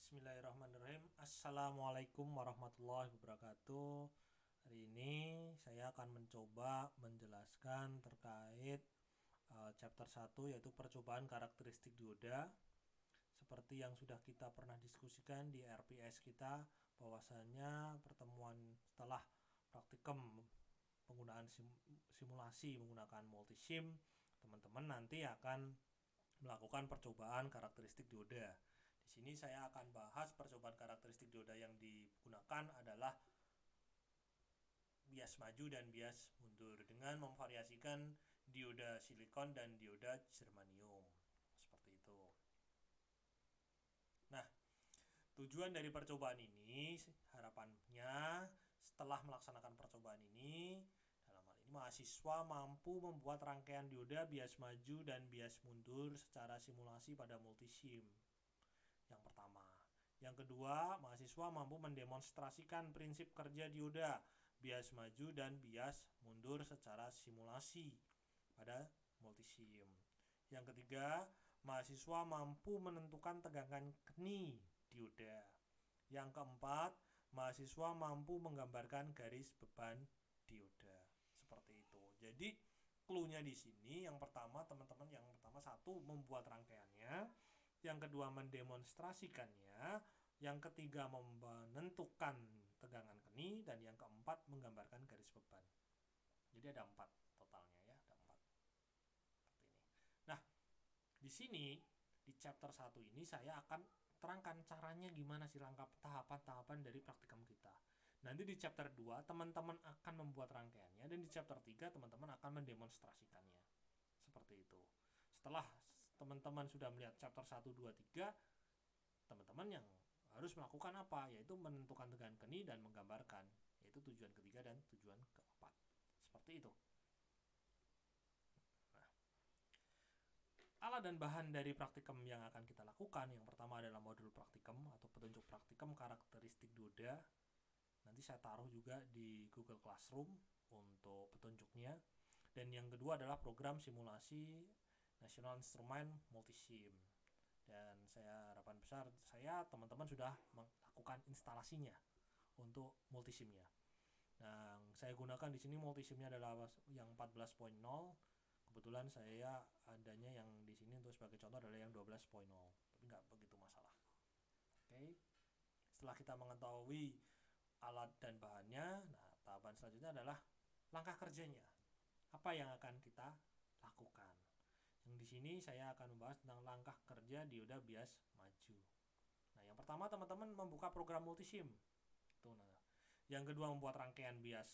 Bismillahirrahmanirrahim. Assalamualaikum warahmatullahi wabarakatuh. Hari ini saya akan mencoba menjelaskan terkait chapter 1 yaitu percobaan karakteristik dioda. Seperti yang sudah kita pernah diskusikan di RPS kita, bahwasanya pertemuan setelah praktikum penggunaan simulasi menggunakan multisim, teman-teman nanti akan melakukan percobaan karakteristik dioda. Di sini saya akan bahas percobaan karakteristik dioda yang digunakan adalah bias maju dan bias mundur dengan memvariasikan dioda silikon dan dioda germanium. Seperti itu. Nah, tujuan dari percobaan ini harapannya setelah melaksanakan percobaan ini, dalam hal ini mahasiswa mampu membuat rangkaian dioda bias maju dan bias mundur secara simulasi pada multisim. Yang pertama. Yang kedua, mahasiswa mampu mendemonstrasikan prinsip kerja dioda bias maju dan bias mundur secara simulasi pada multisim. Yang ketiga, mahasiswa mampu menentukan tegangan keni dioda. Yang keempat, mahasiswa mampu menggambarkan garis beban dioda. Seperti itu. Jadi clue-nya di sini yang pertama teman-teman, yang pertama satu membuat rangkaiannya, yang kedua mendemonstrasikannya, yang ketiga menentukan tegangan keni, dan yang keempat menggambarkan garis beban. Jadi ada 4 totalnya ya, ada 4. Seperti ini. Nah, di sini di chapter 1 ini saya akan terangkan caranya gimana sih langkah tahapan-tahapan dari praktikum kita. Nanti di chapter 2 teman-teman akan membuat rangkaiannya, dan di chapter 3 teman-teman akan mendemonstrasikannya. Seperti itu. Setelah teman-teman sudah melihat chapter 1, 2, 3, teman-teman yang harus melakukan apa? Yaitu menentukan tegangan keni dan menggambarkan. Yaitu tujuan ketiga dan tujuan keempat. Seperti itu. Nah, alat dan bahan dari praktikum yang akan kita lakukan, yang pertama adalah modul praktikum atau petunjuk praktikum karakteristik dioda. Nanti saya taruh juga di Google Classroom untuk petunjuknya. Dan yang kedua adalah program simulasi National Instrument Multisim. Dan saya harapan besar teman-teman sudah melakukan instalasinya untuk multisimnya. Nah, saya gunakan di sini multisimnya adalah yang 14.0. Kebetulan saya adanya yang di sini untuk sebagai contoh adalah yang 12.0, tapi nggak begitu masalah. Oke. Setelah kita mengetahui alat dan bahannya, nah tahapan selanjutnya adalah langkah kerjanya. Apa yang akan kita lakukan? Yang di sini saya akan membahas tentang langkah kerja dioda bias maju. Nah, yang pertama teman-teman membuka program multisim. Tuh, nah. Yang kedua membuat rangkaian bias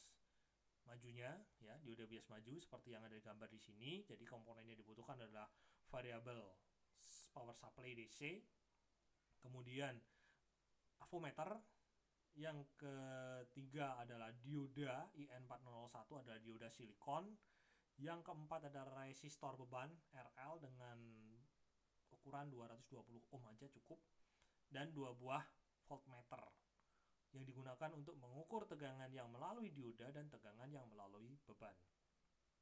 majunya, ya, dioda bias maju seperti yang ada di gambar di sini. Jadi komponennya dibutuhkan adalah variabel power supply DC, kemudian avometer. Yang ketiga adalah dioda IN4001, adalah dioda silikon. Yang keempat adalah resistor beban RL dengan ukuran 220 ohm aja cukup, dan 2 buah voltmeter yang digunakan untuk mengukur tegangan yang melalui dioda dan tegangan yang melalui beban,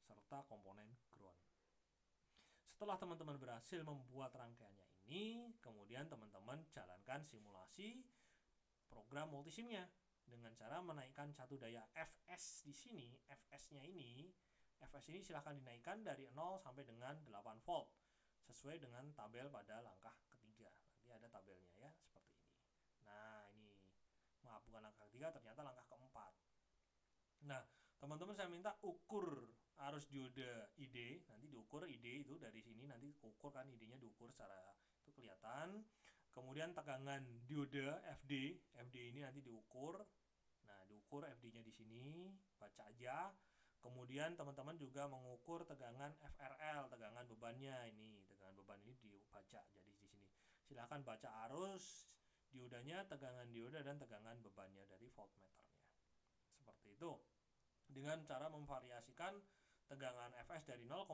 serta komponen ground. Setelah teman-teman berhasil membuat rangkaiannya ini, kemudian teman-teman jalankan simulasi program multisimnya dengan cara menaikkan satu daya Fs di sini. Fs ini silahkan dinaikkan dari 0 sampai dengan 8 volt sesuai dengan tabel pada langkah ketiga. Nanti ada tabelnya ya, seperti ini. Nah, ini maaf, bukan langkah ketiga, ternyata langkah keempat. Nah, teman-teman saya minta ukur arus dioda ID. Nanti diukur ID itu dari sini, nanti ukur kan ID-nya diukur secara itu kelihatan. Kemudian tegangan dioda FD ini nanti diukur. Nah, diukur FD-nya di sini, baca aja. Kemudian teman-teman juga mengukur tegangan FRL, tegangan bebannya ini. Tegangan beban ini dibaca jadi di sini. Silakan baca arus diodanya, tegangan dioda, dan tegangan bebannya dari voltmeternya. Seperti itu. Dengan cara memvariasikan tegangan Fs dari 0,2,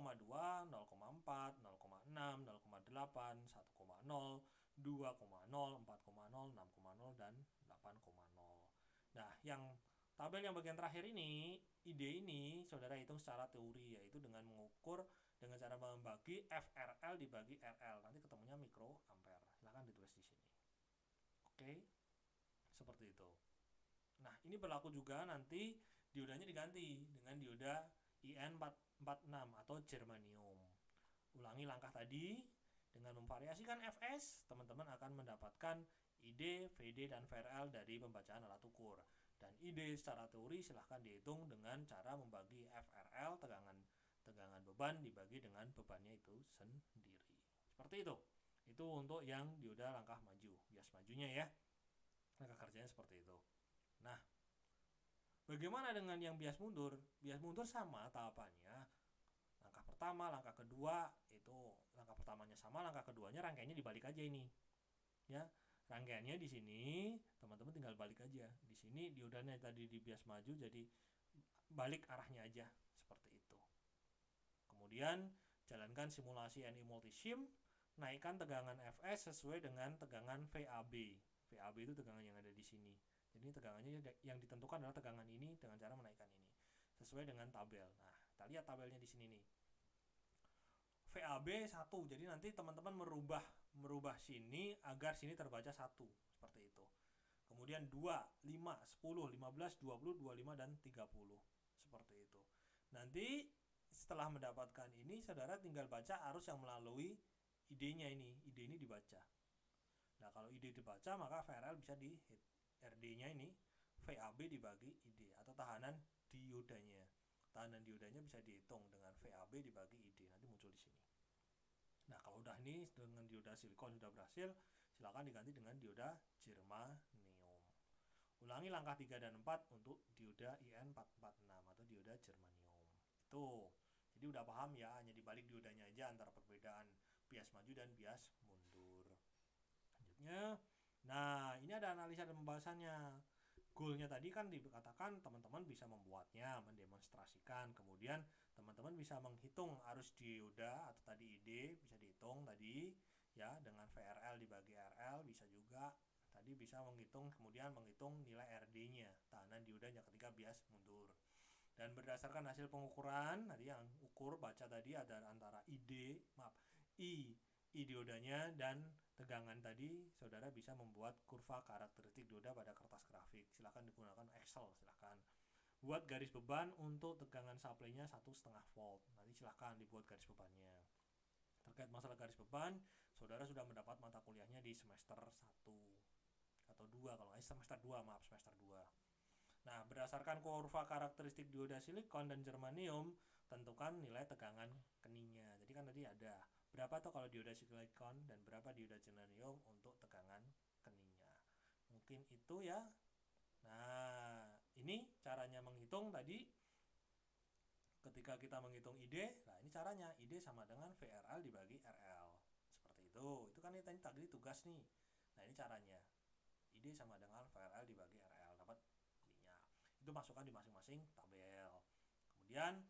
0,4, 0,6, 0,8, 1,0, 2,0, 4,0, 6,0, dan 8,0. Nah, yang tabel yang bagian terakhir ini, ide ini saudara hitung secara teori, yaitu dengan mengukur dengan cara membagi FRL dibagi RL. Nanti ketemunya mikroampere. Silahkan ditulis di sini. seperti itu. Nah, ini berlaku juga nanti diodanya diganti dengan dioda IN446 atau germanium. Ulangi langkah tadi, dengan memvariasikan Fs, teman-teman akan mendapatkan ID, VD, dan VRL dari pembacaan alat ukur. Dan ID secara teori silahkan dihitung dengan cara membagi FRL, tegangan beban, dibagi dengan bebannya itu sendiri. Seperti itu. Itu untuk yang dioda langkah maju, bias majunya ya. Langkah kerjanya seperti itu. Nah, bagaimana dengan yang bias mundur? Bias mundur sama tahapannya. Langkah pertama, langkah kedua, itu langkah pertamanya sama, langkah keduanya rangkaiannya dibalik aja ini. Ya, rangkaiannya di sini teman-teman tinggal balik aja. Di sini diodanya tadi di bias maju, jadi balik arahnya aja seperti itu. Kemudian jalankan simulasi NI multisim, naikkan tegangan Fs sesuai dengan tegangan VAB. VAB itu tegangan yang ada di sini. Jadi tegangannya yang ditentukan adalah tegangan ini dengan cara menaikkan ini sesuai dengan tabel. Nah, kita lihat tabelnya di sini nih. VAB 1. Jadi nanti teman-teman merubah sini agar sini terbaca 1 seperti itu. Kemudian 2, 5, 10, 15, 20, 25 dan 30 seperti itu. Nanti setelah mendapatkan ini saudara tinggal baca arus yang melalui ID-nya ini. ID ini dibaca. Nah, kalau ID dibaca maka VRL bisa di RD-nya ini VAB dibagi ID atau tahanan diodanya. Tahanan diodanya bisa dihitung dengan VAB dibagi ID, nanti muncul di sini. Nah, kalau udah ini dengan dioda silikon sudah berhasil, silakan diganti dengan dioda germanium. Ulangi langkah 3 dan 4 untuk dioda IN446 atau dioda germanium. Itu. Jadi udah paham ya, hanya dibalik diodanya aja antara perbedaan bias maju dan bias mundur. Selanjutnya, nah ini ada analisa dan pembahasannya. Goalnya tadi kan dikatakan teman-teman bisa membuatnya, mendemonstrasikan, kemudian teman-teman bisa menghitung arus dioda atau tadi ID bisa dihitung tadi ya dengan VRL dibagi RL, bisa juga tadi bisa menghitung, kemudian menghitung nilai RD-nya, tahanan diodanya ketika bias mundur. Dan berdasarkan hasil pengukuran tadi yang ukur baca tadi ada antara I diodanya dan tegangan tadi, saudara bisa membuat kurva karakteristik dioda pada kertas grafik. Silahkan digunakan Excel, silahkan. Buat garis beban untuk tegangan supply-nya 1,5 volt. Nanti silahkan dibuat garis bebannya. Terkait masalah garis beban, saudara sudah mendapat mata kuliahnya di semester 1 atau 2 kalau semester 2, maaf semester 2. Nah, berdasarkan kurva karakteristik dioda silikon dan germanium, tentukan nilai tegangan keningnya. Jadi kan tadi ada berapa tuh kalau dioda silikon dan berapa dioda germanium untuk tegangan keningnya. Mungkin itu ya. Nah, ini caranya menghitung tadi. Ketika kita menghitung ID, nah ini caranya. ID sama dengan VRL dibagi RL. Seperti itu. Itu kan ini tadi tugas nih. Nah, ini caranya. ID sama dengan VRL dibagi RL. Dapat ininya. Itu masukkan di masing-masing tabel. Kemudian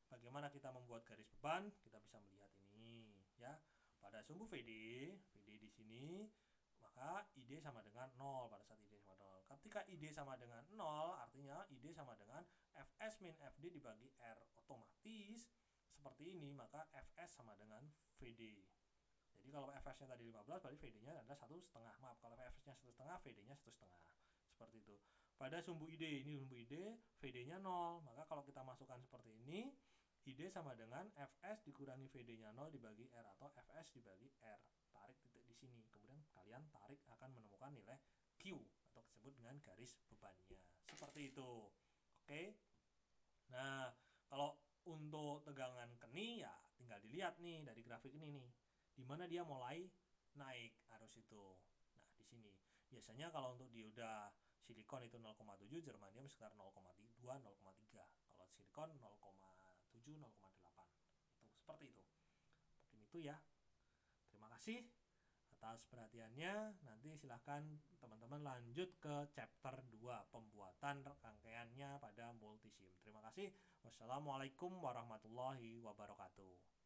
bagaimana kita membuat garis beban? Kita bisa melihat ini ya. Pada sumbu VD di sini, maka ID sama dengan 0 pada saat ID sama 0. Ketika ID sama dengan 0, artinya ID sama dengan Fs min Fd dibagi R. Otomatis seperti ini, maka Fs sama dengan VD. Jadi kalau Fs-nya tadi 15, berarti VD-nya adalah 1,5. Maaf, kalau Fs-nya 1,5, VD-nya 1,5. Seperti itu. Pada sumbu ID, ini sumbu ID, VD-nya 0. Maka kalau kita masukkan seperti ini, ID sama dengan Fs dikurangi VD-nya 0 dibagi R atau Fs dibagi R. Tarik titik di sini. Kemudian kalian tarik akan menemukan nilai Q atau disebut dengan garis bebannya. Seperti itu. Oke. Nah, kalau untuk tegangan keni ya tinggal dilihat nih dari grafik ini nih. Di mana dia mulai naik arus itu. Nah, di sini. Biasanya kalau untuk dioda silikon itu 0,7, germanium sekitar 0,2, 0,3. Kalau silikon 0,7, 0,8. Itu seperti itu. Mungkin itu ya. Terima kasih atas perhatiannya. Nanti silahkan teman-teman lanjut ke chapter 2, pembuatan rangkaiannya pada multisim. Terima kasih. Wassalamualaikum warahmatullahi wabarakatuh.